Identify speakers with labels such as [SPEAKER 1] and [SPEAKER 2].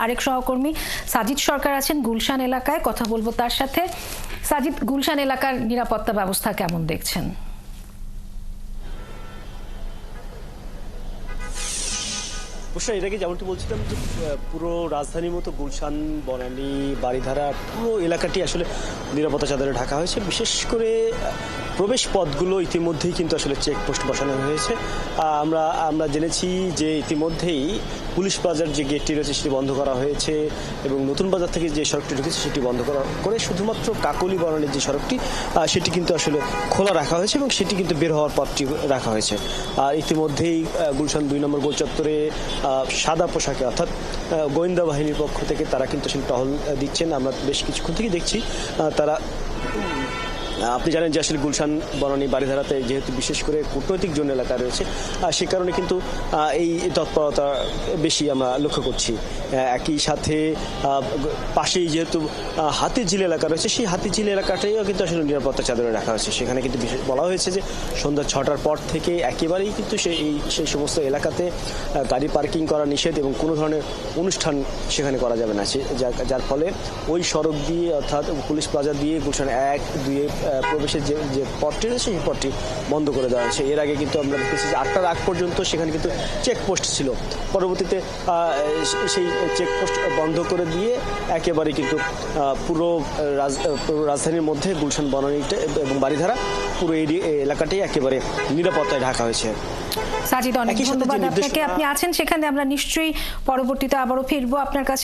[SPEAKER 1] আরেক সহকর্মী সাজিদ সরকার আছেন গুলশান এলাকায়, কথা বলবো তার সাথে। সাজিদ, গুলশান এলাকার নিরাপত্তা ব্যবস্থা কেমন দেখছেন?
[SPEAKER 2] অবশ্যই এটাকে যেমনটি বলছিলাম যে পুরো রাজধানীর মতো গুলশান, বনানী, বারিধারা পুরো এলাকাটি আসলে নিরাপত্তা চাদরে ঢাকা হয়েছে। বিশেষ করে প্রবেশ পথগুলো ইতিমধ্যেই কিন্তু আসলে চেকপোস্ট বসানো হয়েছে। আমরা জেনেছি যে ইতিমধ্যেই পুলিশ প্লাজার যে গেটটি রয়েছে সেটি বন্ধ করা হয়েছে এবং নতুন বাজার থেকে যে সড়কটি ঢুকেছে সেটি বন্ধ করে শুধুমাত্র কাকলি বনানীর যে সড়কটি সেটি কিন্তু আসলে খোলা রাখা হয়েছে এবং সেটি কিন্তু বের হওয়ার পথটি রাখা হয়েছে। আর ইতিমধ্যেই গুলশান ২ নম্বর গোল চত্বরে সাদা পোশাকে অর্থাৎ গোয়েন্দা বাহিনীর পক্ষ থেকে তারা কিন্তু আসলে টহল দিচ্ছেন। আমরা বেশ কিছুক্ষণ থেকে দেখছি তারা। আপনি জানেন যে আসলে গুলশান, বনানী, বারিধারাতে যেহেতু বিশেষ করে কূটনৈতিক জোন এলাকা রয়েছে সে কারণে কিন্তু এই তৎপরতা বেশি আমরা লক্ষ্য করছি। একই সাথে পাশেই যেহেতু হাতিঝিল এলাকা রয়েছে সেই হাতিঝিল এলাকাটাইও কিন্তু আসলে নিরাপত্তা চাদরে রাখা হয়েছে। সেখানে কিন্তু বলা হয়েছে যে সন্ধ্যা ৬টার পর থেকে একেবারেই কিন্তু সেই সমস্ত এলাকাতে গাড়ি পার্কিং করা নিষেধ এবং কোনো ধরনের অনুষ্ঠান সেখানে করা যাবে না। যার ফলে ওই সড়ক দিয়ে অর্থাৎ পুলিশ প্লাজা দিয়ে গুলশান ১-২ প্রবেশের যে পথটি রয়েছে সেই পথটি বন্ধ করে দেওয়া হয়েছে। এর আগে কিন্তু আমরা দেখেছি যে ৮টার আগ পর্যন্ত সেখানে কিন্তু চেকপোস্ট ছিল। পরবর্তীতে সেই চেকপোস্ট বন্ধ করে দিয়ে একেবারে কিন্তু পুরো রাজধানীর মধ্যে গুলশান, বনানীতে এবং বারিধারা পুরো এই এলাকাটাই একেবারে নিরাপত্তায় ঢাকা হয়েছে।
[SPEAKER 1] সাজিদ, অনেক ধন্যবাদ আপনাকে। আপনি আছেন সেখানে, আমরা নিশ্চয়ই পরবর্তীতে আবারও ফিরবো আপনার কাছে।